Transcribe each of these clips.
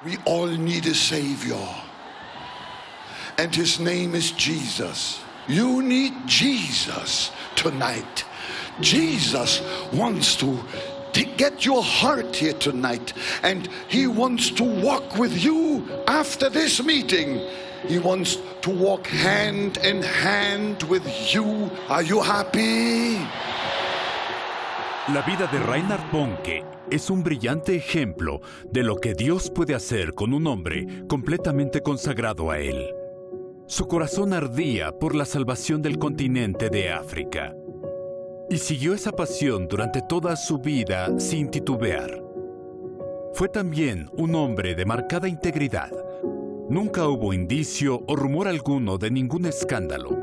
We all need a Savior. And His name is Jesus. You need Jesus tonight. Jesus wants to get your heart here tonight. And He wants to walk with you after this meeting. He wants to walk hand in hand with you. Are you happy? La vida de Reinhard Bonnke es un brillante ejemplo de lo que Dios puede hacer con un hombre completamente consagrado a Él. Su corazón ardía por la salvación del continente de África y siguió esa pasión durante toda su vida sin titubear. Fue también un hombre de marcada integridad. Nunca hubo indicio o rumor alguno de ningún escándalo.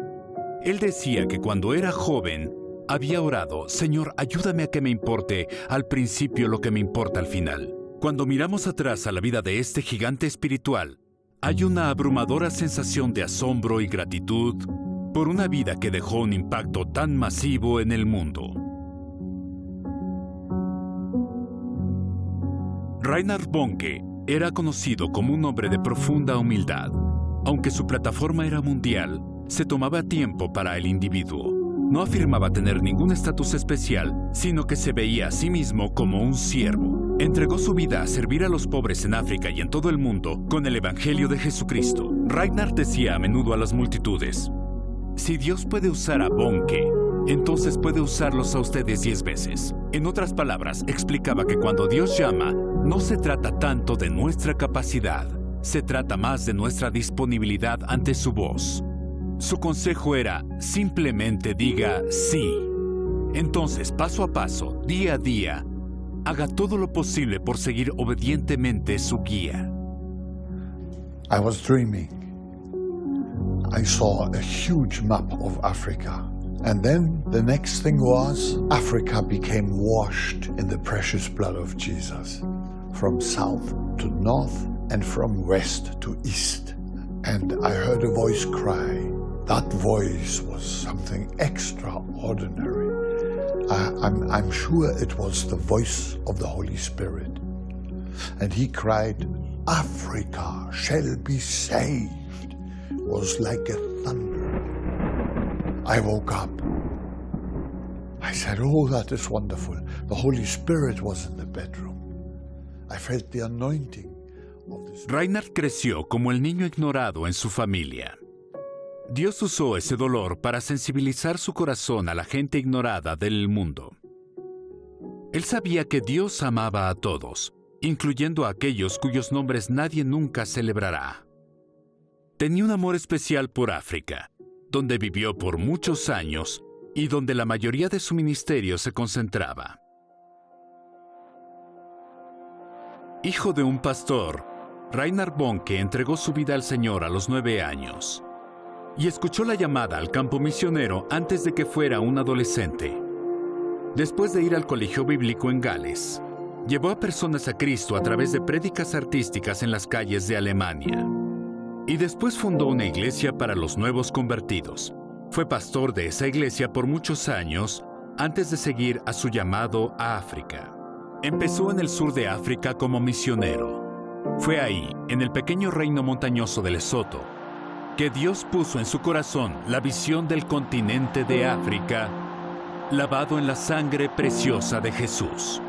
Él decía que cuando era joven había orado: Señor, ayúdame a que me importe al principio lo que me importa al final. Cuando miramos atrás a la vida de este gigante espiritual, hay una abrumadora sensación de asombro y gratitud por una vida que dejó un impacto tan masivo en el mundo. Reinhard Bonnke era conocido como un hombre de profunda humildad. Aunque su plataforma era mundial, se tomaba tiempo para el individuo. No afirmaba tener ningún estatus especial, sino que se veía a sí mismo como un siervo. Entregó su vida a servir a los pobres en África y en todo el mundo con el Evangelio de Jesucristo. Reinhard decía a menudo a las multitudes: si Dios puede usar a Bonnke, entonces puede usarlos a ustedes 10 veces. En otras palabras, explicaba que cuando Dios llama, no se trata tanto de nuestra capacidad, se trata más de nuestra disponibilidad ante su voz. Su consejo era: simplemente diga sí. Entonces, paso a paso, día a día, haga todo lo posible por seguir obedientemente su guía. I was dreaming. I saw a huge map of Africa. And then the next thing was, Africa became washed in the precious blood of Jesus. From south to north and from west to east. And I heard a voice cry. That voice was something extraordinary. I'm sure it was the voice of the Holy Spirit. And he cried, Africa shall be saved. It was like a thunder. I woke up. I said, oh, that is wonderful. The Holy Spirit was in the bedroom. I felt the anointing of this. Reinhard creció como el niño ignorado en su familia. Dios usó ese dolor para sensibilizar su corazón a la gente ignorada del mundo. Él sabía que Dios amaba a todos, incluyendo a aquellos cuyos nombres nadie nunca celebrará. Tenía un amor especial por África, donde vivió por muchos años y donde la mayoría de su ministerio se concentraba. Hijo de un pastor, Reinhard Bonnke entregó su vida al Señor a los 9 años y escuchó la llamada al campo misionero antes de que fuera un adolescente. Después de ir al colegio bíblico en Gales, llevó a personas a Cristo a través de prédicas artísticas en las calles de Alemania. Y después fundó una iglesia para los nuevos convertidos. Fue pastor de esa iglesia por muchos años antes de seguir a su llamado a África. Empezó en el sur de África como misionero. Fue ahí, en el pequeño reino montañoso de Lesoto, que Dios puso en su corazón la visión del continente de África, lavado en la sangre preciosa de Jesús.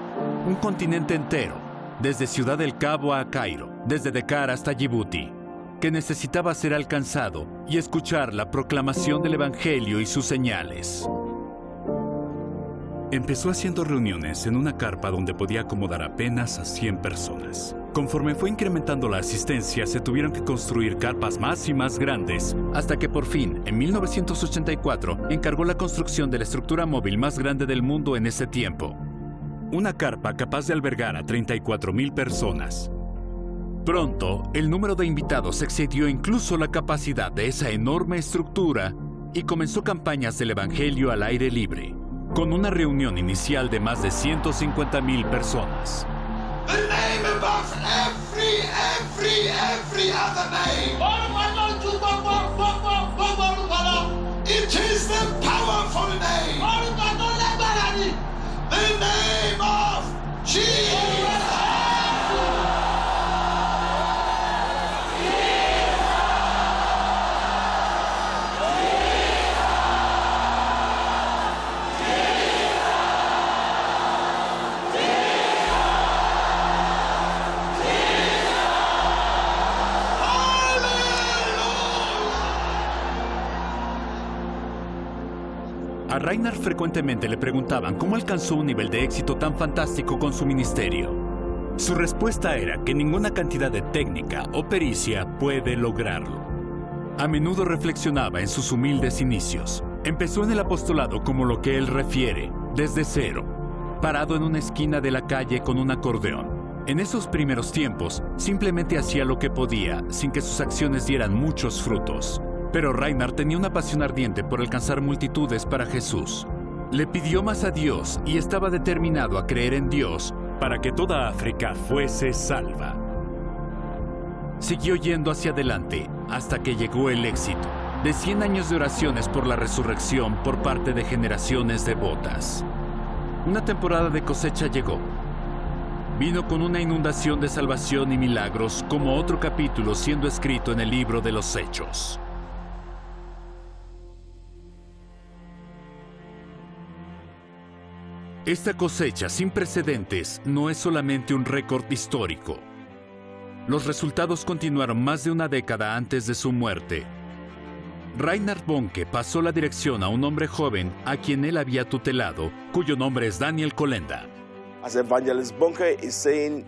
Un continente entero, desde Ciudad del Cabo a Cairo, desde Dakar hasta Djibouti, que necesitaba ser alcanzado y escuchar la proclamación del Evangelio y sus señales. Empezó haciendo reuniones en una carpa donde podía acomodar apenas a 100 personas. Conforme fue incrementando la asistencia, se tuvieron que construir carpas más y más grandes, hasta que por fin, en 1984, encargó la construcción de la estructura móvil más grande del mundo en ese tiempo. Una carpa capaz de albergar a 34,000 personas. Pronto, el número de invitados excedió incluso la capacidad de esa enorme estructura y comenzó campañas del Evangelio al aire libre, con una reunión inicial de más de 150,000 personas. The name above every other name. It is the powerful name. The name of Jesus. Reinhard frecuentemente le preguntaban cómo alcanzó un nivel de éxito tan fantástico con su ministerio. Su respuesta era que ninguna cantidad de técnica o pericia puede lograrlo. A menudo reflexionaba en sus humildes inicios. Empezó en el apostolado como lo que él refiere, desde cero, parado en una esquina de la calle con un acordeón. En esos primeros tiempos, simplemente hacía lo que podía, sin que sus acciones dieran muchos frutos. Pero Reinhard tenía una pasión ardiente por alcanzar multitudes para Jesús. Le pidió más a Dios y estaba determinado a creer en Dios para que toda África fuese salva. Siguió yendo hacia adelante hasta que llegó el éxito de 100 años de oraciones por la resurrección por parte de generaciones devotas. Una temporada de cosecha llegó. Vino con una inundación de salvación y milagros, como otro capítulo siendo escrito en el libro de los Hechos. Esta cosecha sin precedentes no es solamente un récord histórico. Los resultados continuaron más de una década antes de su muerte. Reinhard Bonnke pasó la dirección a un hombre joven a quien él había tutelado, cuyo nombre es Daniel Kolenda. As Evangelist Bonnke is saying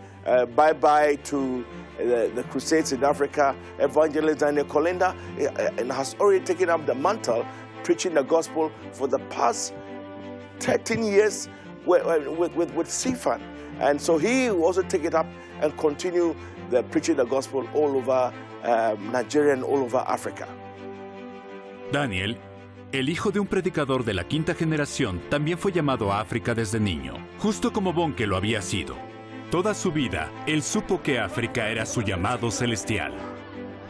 bye-bye to the crusades in Africa, Evangelist Daniel Kolenda has already taken up the mantle, preaching the gospel for the past 13 years with Cephal. And so he also take it up and continue preaching the gospel all over Nigeria and all over Africa. Daniel, el hijo de un predicador de la quinta generación, también fue llamado a África desde niño, justo como Bonnke lo había sido. Toda su vida, él supo que África era su llamado celestial.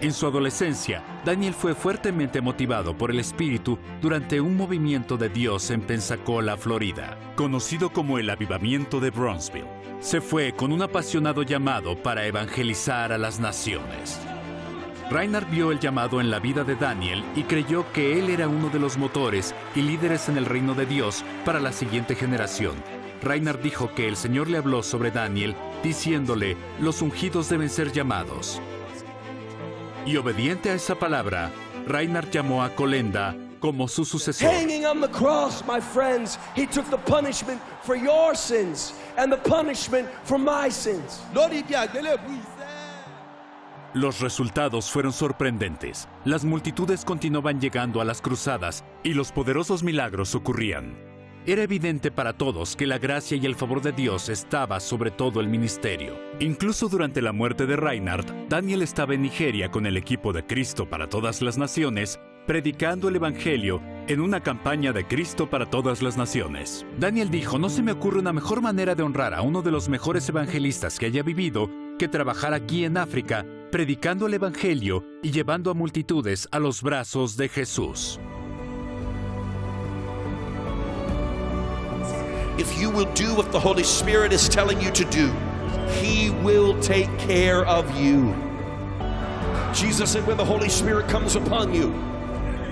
En su adolescencia, Daniel fue fuertemente motivado por el Espíritu durante un movimiento de Dios en Pensacola, Florida, conocido como el Avivamiento de Bronzeville. Se fue con un apasionado llamado para evangelizar a las naciones. Reinhard vio el llamado en la vida de Daniel y creyó que él era uno de los motores y líderes en el reino de Dios para la siguiente generación. Reinhard dijo que el Señor le habló sobre Daniel, diciéndole, los ungidos deben ser llamados. Y obediente a esa palabra, Reinhard llamó a Kolenda como su sucesor. Hanging on the cross, my friends, he took the punishment for your sins and the punishment for my sins. Los resultados fueron sorprendentes. Las multitudes continuaban llegando a las cruzadas y los poderosos milagros ocurrían. Era evidente para todos que la gracia y el favor de Dios estaba sobre todo el ministerio. Incluso durante la muerte de Reinhard, Daniel estaba en Nigeria con el equipo de Cristo para todas las naciones, predicando el Evangelio en una campaña de Cristo para todas las naciones. Daniel dijo, no se me ocurre una mejor manera de honrar a uno de los mejores evangelistas que haya vivido que trabajar aquí en África, predicando el Evangelio y llevando a multitudes a los brazos de Jesús. If you will do what the Holy Spirit is telling you to do, He will take care of you. Jesus said, when the Holy Spirit comes upon you,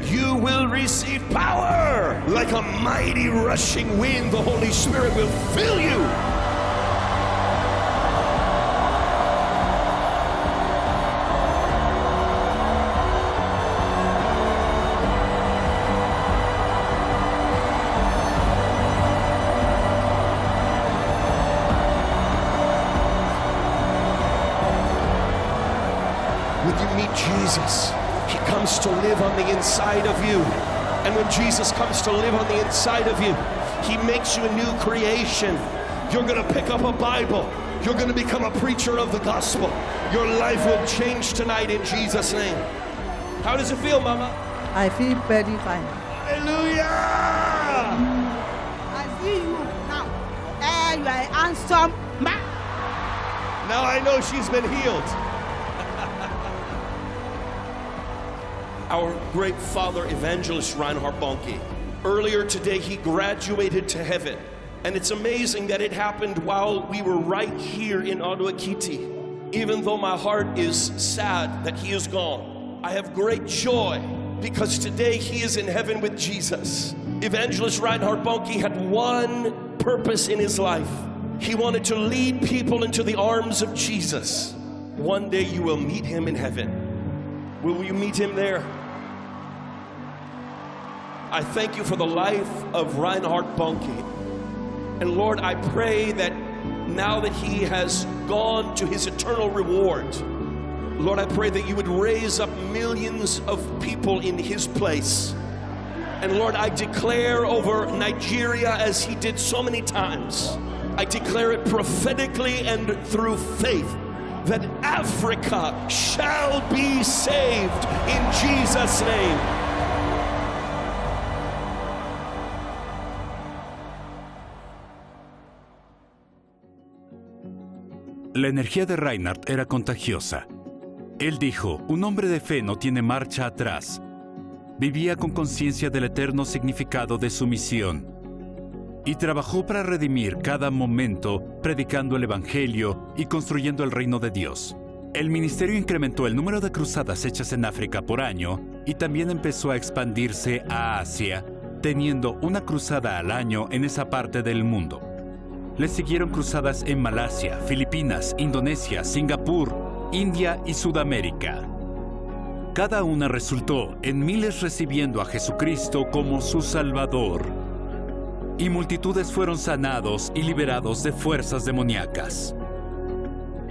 you will receive power. Like a mighty rushing wind, the Holy Spirit will fill you. When you meet Jesus, He comes to live on the inside of you. And when Jesus comes to live on the inside of you, He makes you a new creation. You're going to pick up a Bible. You're going to become a preacher of the gospel. Your life will change tonight in Jesus' name. How does it feel, Mama? I feel very fine. Hallelujah! I see you now. You are an handsome man. Now I know she's been healed. Our great father, evangelist Reinhard Bonnke. Earlier today, he graduated to heaven. And it's amazing that it happened while we were right here in Odo-Ekiti. Even though my heart is sad that he is gone, I have great joy because today he is in heaven with Jesus. Evangelist Reinhard Bonnke had one purpose in his life. He wanted to lead people into the arms of Jesus. One day you will meet him in heaven. Will you meet him there? I thank you for the life of Reinhard Bonnke. And Lord, I pray that now that he has gone to his eternal reward, Lord, I pray that you would raise up millions of people in his place. And Lord, I declare over Nigeria, as he did so many times, I declare it prophetically and through faith, that Africa shall be saved in Jesus' name. La energía de Reinhard era contagiosa. Él dijo, un hombre de fe no tiene marcha atrás. Vivía con conciencia del eterno significado de su misión y trabajó para redimir cada momento, predicando el Evangelio y construyendo el reino de Dios. El ministerio incrementó el número de cruzadas hechas en África por año y también empezó a expandirse a Asia, teniendo una cruzada al año en esa parte del mundo. Le siguieron cruzadas en Malasia, Filipinas, Indonesia, Singapur, India y Sudamérica. Cada una resultó en miles recibiendo a Jesucristo como su Salvador. Y multitudes fueron sanados y liberados de fuerzas demoníacas.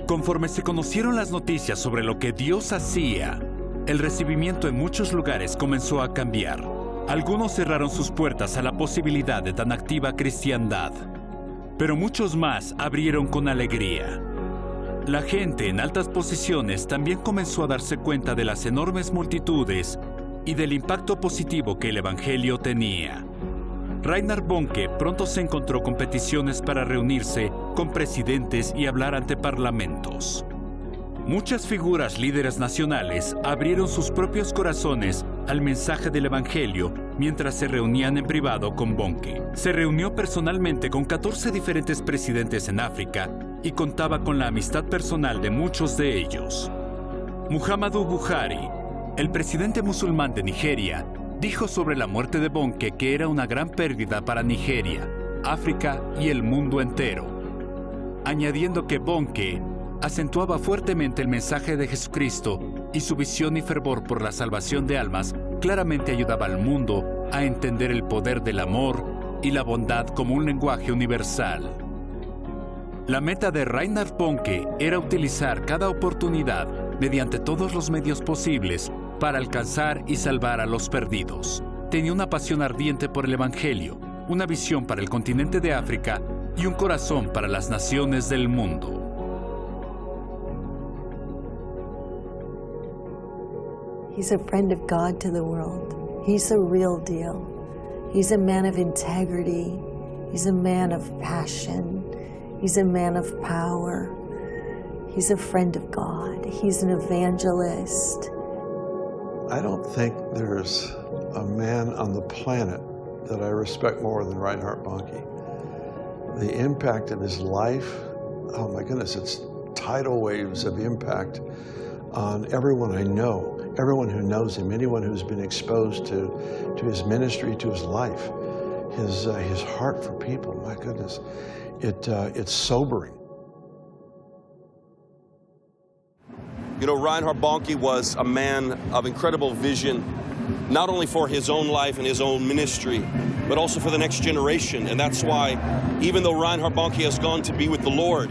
Conforme se conocieron las noticias sobre lo que Dios hacía, el recibimiento en muchos lugares comenzó a cambiar. Algunos cerraron sus puertas a la posibilidad de tan activa cristiandad, pero muchos más abrieron con alegría. La gente en altas posiciones también comenzó a darse cuenta de las enormes multitudes y del impacto positivo que el Evangelio tenía. Reinhard Bonnke pronto se encontró con peticiones para reunirse con presidentes y hablar ante parlamentos. Muchas figuras líderes nacionales abrieron sus propios corazones al mensaje del Evangelio mientras se reunían en privado con Bonnke. Se reunió personalmente con 14 diferentes presidentes en África y contaba con la amistad personal de muchos de ellos. Muhammadu Buhari, el presidente musulmán de Nigeria, dijo sobre la muerte de Bonnke que era una gran pérdida para Nigeria, África y el mundo entero, añadiendo que Bonnke acentuaba fuertemente el mensaje de Jesucristo y su visión y fervor por la salvación de almas claramente ayudaba al mundo a entender el poder del amor y la bondad como un lenguaje universal. La meta de Reinhard Bonnke era utilizar cada oportunidad mediante todos los medios posibles para alcanzar y salvar a los perdidos. Tenía una pasión ardiente por el Evangelio, una visión para el continente de África y un corazón para las naciones del mundo. He's a friend of God to the world. He's the real deal. He's a man of integrity. He's a man of passion. He's a man of power. He's a friend of God. He's an evangelist. I don't think there's a man on the planet that I respect more than Reinhard Bonnke. The impact of his life, oh my goodness, it's tidal waves of impact on everyone I know, everyone who knows him, anyone who's been exposed to his ministry, to his life, his heart for people. My goodness, it's sobering. You know, Reinhard Bonnke was a man of incredible vision, not only for his own life and his own ministry, but also for the next generation. And that's why, even though Reinhard Bonnke has gone to be with the Lord,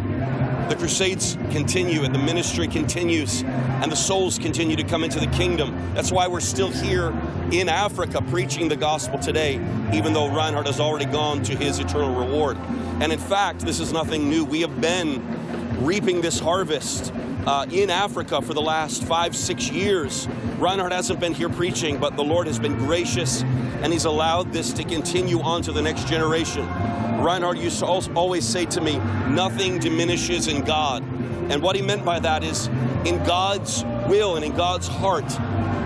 the crusades continue and the ministry continues and the souls continue to come into the kingdom. That's why we're still here in Africa preaching the gospel today, even though Reinhard has already gone to his eternal reward. And in fact, this is nothing new. We have been reaping this harvest in Africa for the last 5-6 years. Reinhard hasn't been here preaching, but the Lord has been gracious and he's allowed this to continue on to the next generation. Reinhard used to always say to me, nothing diminishes in God. And what he meant by that is, in God's will and in God's heart,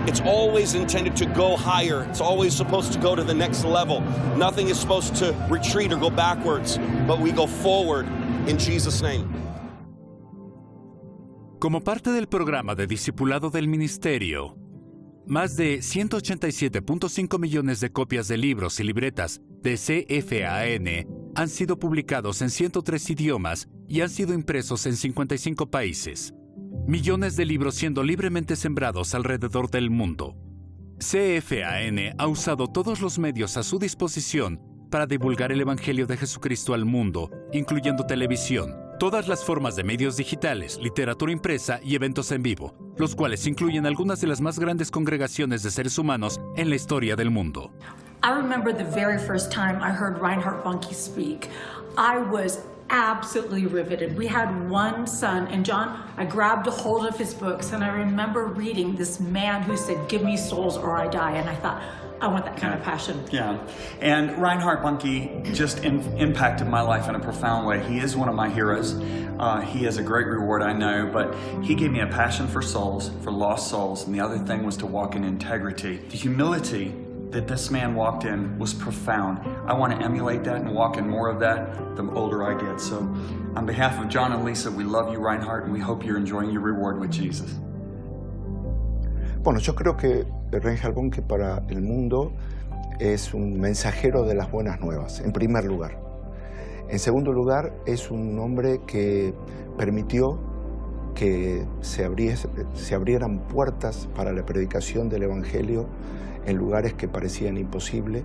it's always intended to go higher. It's always supposed to go to the next level. Nothing is supposed to retreat or go backwards, but we go forward in Jesus' name. Como parte del programa de discipulado del ministerio, más de 187.5 millones de copias de libros y libretas de CFAN han sido publicados en 103 idiomas y han sido impresos en 55 países. Millones de libros siendo libremente sembrados alrededor del mundo. CFAN ha usado todos los medios a su disposición para divulgar el Evangelio de Jesucristo al mundo, incluyendo televisión, todas las formas de medios digitales, literatura impresa y eventos en vivo, los cuales incluyen algunas de las más grandes congregaciones de seres humanos en la historia del mundo. I remember the very first time I heard Reinhard Bonnke speak. I was absolutely riveted. We had one son, and John, I grabbed a hold of his books, and I remember reading this man who said, "Give me souls or I die," and I thought, I want that kind of passion. Yeah, and Reinhard Bonnke just impacted my life in a profound way. He is one of my heroes. He has a great reward, I know, but he gave me a passion for souls, for lost souls, and the other thing was to walk in integrity. The humility that this man walked in was profound. I want to emulate that and walk in more of that the older I get. So on behalf of John and Lisa, we love you, Reinhard, and we hope you're enjoying your reward with Jesus. Bueno, yo creo que Reinhard Bonnke para el mundo es un mensajero de las buenas nuevas, en primer lugar. En segundo lugar, es un hombre que permitió que se abrieran puertas para la predicación del Evangelio en lugares que parecían imposibles,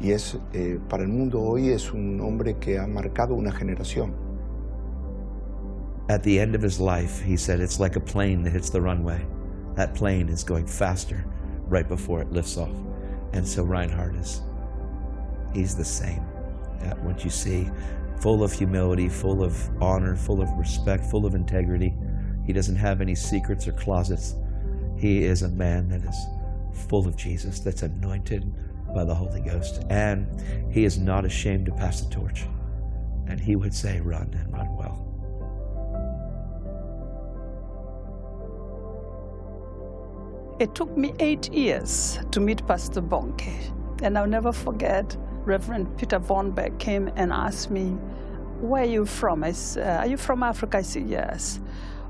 y para el mundo hoy es un hombre que ha marcado una generación. At the end of his life, he said, it's like a plane that hits the runway. That plane is going faster right before it lifts off. And so Reinhard he's the same. What you see, full of humility, full of honor, full of respect, full of integrity. He doesn't have any secrets or closets. He is a man that is full of Jesus, that's anointed by the Holy Ghost. And he is not ashamed to pass the torch. And he would say, run and run well. It took me 8 years to meet Pastor Bonnke, and I'll never forget Reverend Peter Von Beck came and asked me, "Where are you from?" I said, "Are you from Africa?" I said, "Yes."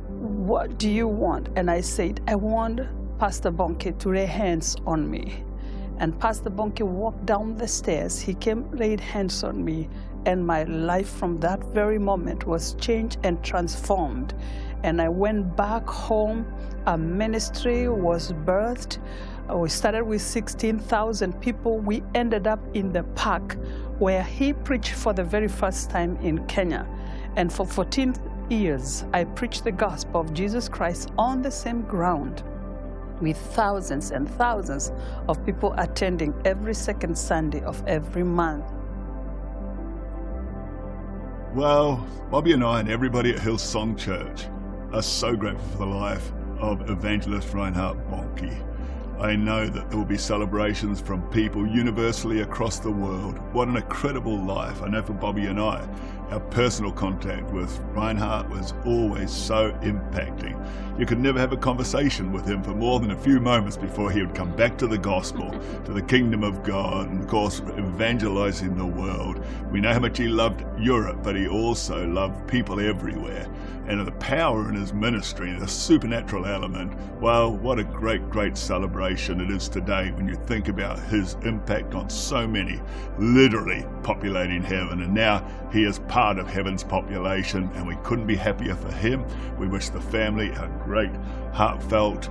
"What do you want?" And I said, "I want Pastor Bonnke to lay hands on me." And Pastor Bonnke walked down the stairs. He came, laid hands on me, and my life from that very moment was changed and transformed. And I went back home. A ministry was birthed. We started with 16,000 people. We ended up in the park where he preached for the very first time in Kenya. And for 14 years, I preached the gospel of Jesus Christ on the same ground, with thousands and thousands of people attending every second Sunday of every month. Well, Bobby and I and everybody at Hillsong Church are so grateful for the life of Evangelist Reinhard Bonnke. I know that there will be celebrations from people universally across the world. What an incredible life. I know for Bobby and I, our personal contact with Reinhard was always so impacting. You could never have a conversation with him for more than a few moments before he would come back to the gospel, to the kingdom of God, and of course evangelizing the world. We know how much he loved Europe, but he also loved people everywhere. And the power in his ministry, the supernatural element, well, what a great, great celebration it is today when you think about his impact on so many, literally populating heaven. And now he is part of heaven's population, and we couldn't be happier for him. We wish the family a great, heartfelt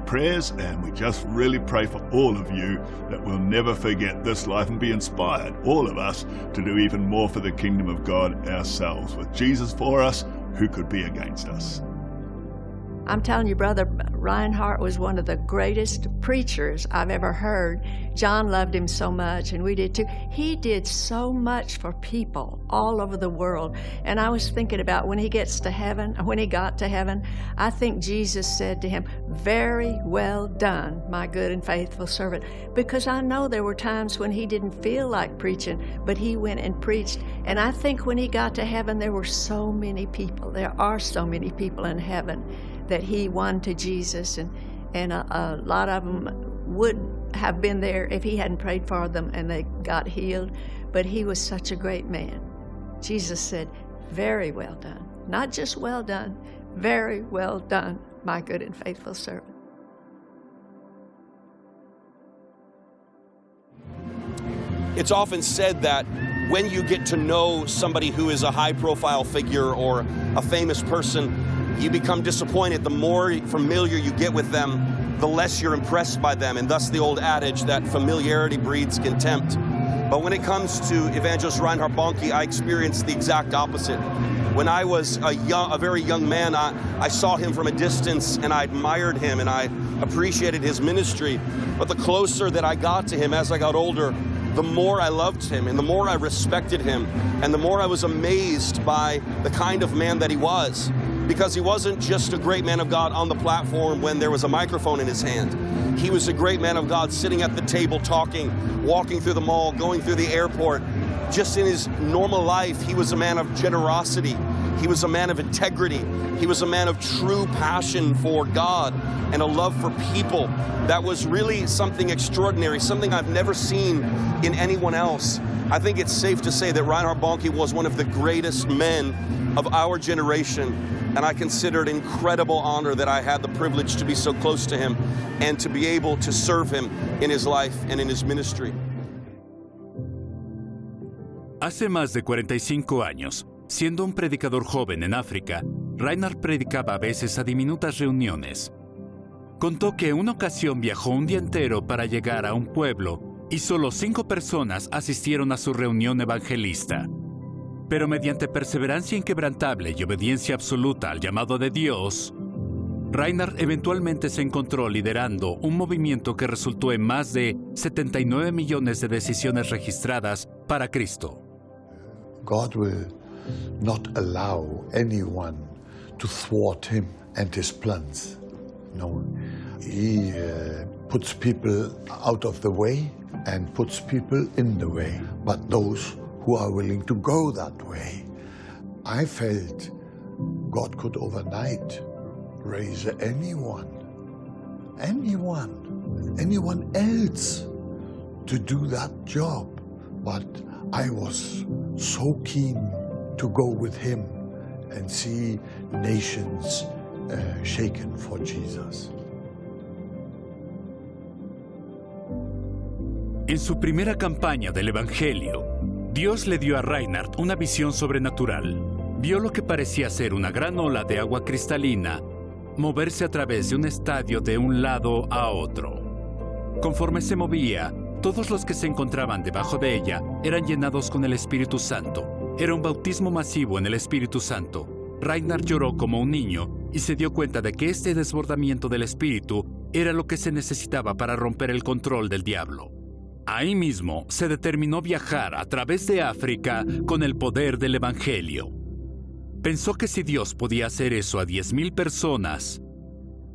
prayers, and we just really pray for all of you that we'll never forget this life and be inspired, all of us, to do even more for the kingdom of God ourselves. With Jesus for us, who could be against us? I'm telling you, Brother Reinhard was one of the greatest preachers I've ever heard. John loved him so much, and we did too. He did so much for people all over the world. And I was thinking about when he got to heaven, I think Jesus said to him, "Very well done, my good and faithful servant." Because I know there were times when he didn't feel like preaching, but he went and preached. And I think when he got to heaven, there were so many people. There are so many people in heaven that he won to Jesus, and a lot of them would have been there if he hadn't prayed for them and they got healed. But he was such a great man. Jesus said, "Very well done." Not just well done, very well done, my good and faithful servant. It's often said that when you get to know somebody who is a high-profile figure or a famous person, you become disappointed. The more familiar you get with them, the less you're impressed by them, and thus the old adage that familiarity breeds contempt. But when it comes to Evangelist Reinhard Bonnke, I experienced the exact opposite. When I was a very young man, I saw him from a distance and I admired him and I appreciated his ministry. But the closer that I got to him as I got older, the more I loved him and the more I respected him and the more I was amazed by the kind of man that he was. Because he wasn't just a great man of God on the platform when there was a microphone in his hand. He was a great man of God sitting at the table talking, walking through the mall, going through the airport. Just in his normal life, he was a man of generosity. He was a man of integrity. He was a man of true passion for God and a love for people. That was really something extraordinary, something I've never seen in anyone else. I think it's safe to say that Reinhard Bonnke was one of the greatest men of our generation. And I consider it an incredible honor that I had the privilege to be so close to him and to be able to serve him in his life and in his ministry. Hace más de 45 años, siendo un predicador joven en África, Reinhard predicaba a veces a diminutas reuniones. Contó que una ocasión viajó un día entero para llegar a un pueblo y solo 5 personas asistieron a su reunión evangelista. Pero mediante perseverancia inquebrantable y obediencia absoluta al llamado de Dios, Reinhard eventualmente se encontró liderando un movimiento que resultó en más de 79 millones de decisiones registradas para Cristo. God will not allow anyone to thwart him and his plans. No, he puts people out of the way and puts people in the way, but those who are willing to go that way. I felt God could overnight raise anyone else to do that job. But I was so keen to go with him and see nations shaken for Jesus. En su primera campaña del Evangelio, Dios le dio a Reinhard una visión sobrenatural. Vio lo que parecía ser una gran ola de agua cristalina moverse a través de un estadio de un lado a otro. Conforme se movía, todos los que se encontraban debajo de ella eran llenados con el Espíritu Santo. Era un bautismo masivo en el Espíritu Santo. Reinhard lloró como un niño y se dio cuenta de que este desbordamiento del Espíritu era lo que se necesitaba para romper el control del diablo. Ahí mismo se determinó viajar a través de África con el poder del Evangelio. Pensó que si Dios podía hacer eso a 10,000 personas,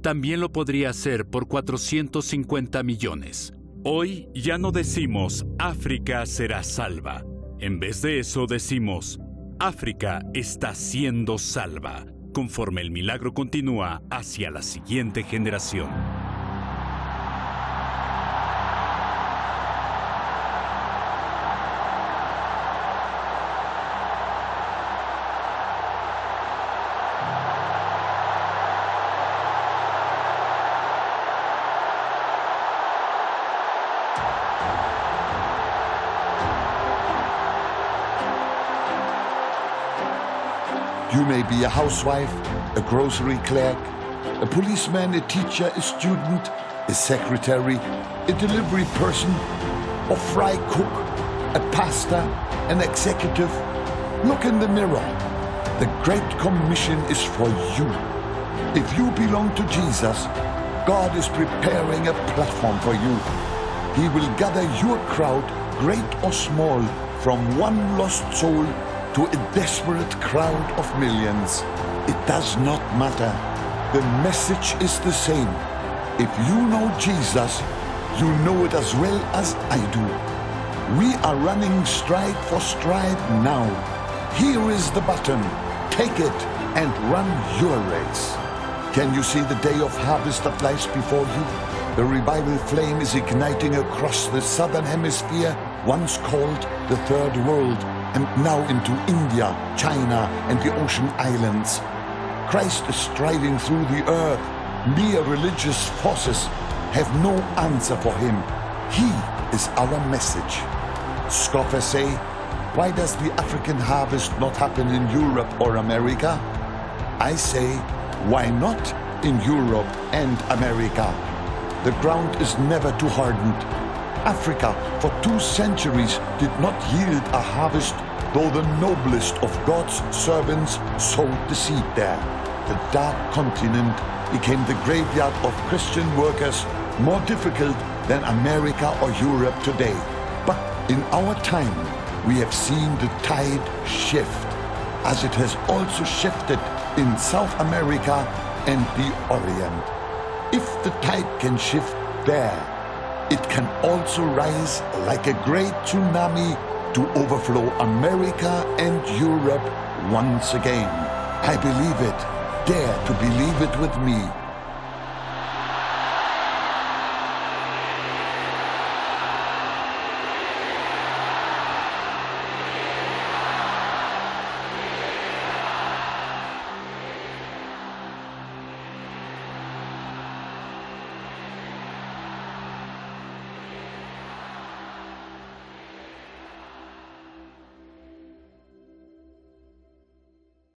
también lo podría hacer por 450 millones. Hoy ya no decimos África será salva. En vez de eso decimos África está siendo salva, conforme el milagro continúa hacia la siguiente generación. You may be a housewife, a grocery clerk, a policeman, a teacher, a student, a secretary, a delivery person, a fry cook, a pastor, an executive. Look in the mirror. The Great Commission is for you. If you belong to Jesus, God is preparing a platform for you. He will gather your crowd, great or small, from one lost soul to a desperate crowd of millions. It does not matter. The message is the same. If you know Jesus, you know it as well as I do. We are running stride for stride now. Here is the button. Take it and run your race. Can you see the day of harvest that lies before you? The revival flame is igniting across the southern hemisphere, once called the Third World, and now into India, China, and the ocean islands. Christ is striding through the earth. Mere religious forces have no answer for him. He is our message. Scoffers say, why does the African harvest not happen in Europe or America? I say, why not in Europe and America? the ground is never too hardened. Africa for 2 centuries did not yield a harvest, though the noblest of God's servants sowed the seed there. The dark continent became the graveyard of Christian workers, more difficult than America or Europe today. But in our time, we have seen the tide shift, as it has also shifted in South America and the Orient. If the tide can shift there, it can also rise like a great tsunami to overflow America and Europe once again. I believe it. Dare to believe it with me.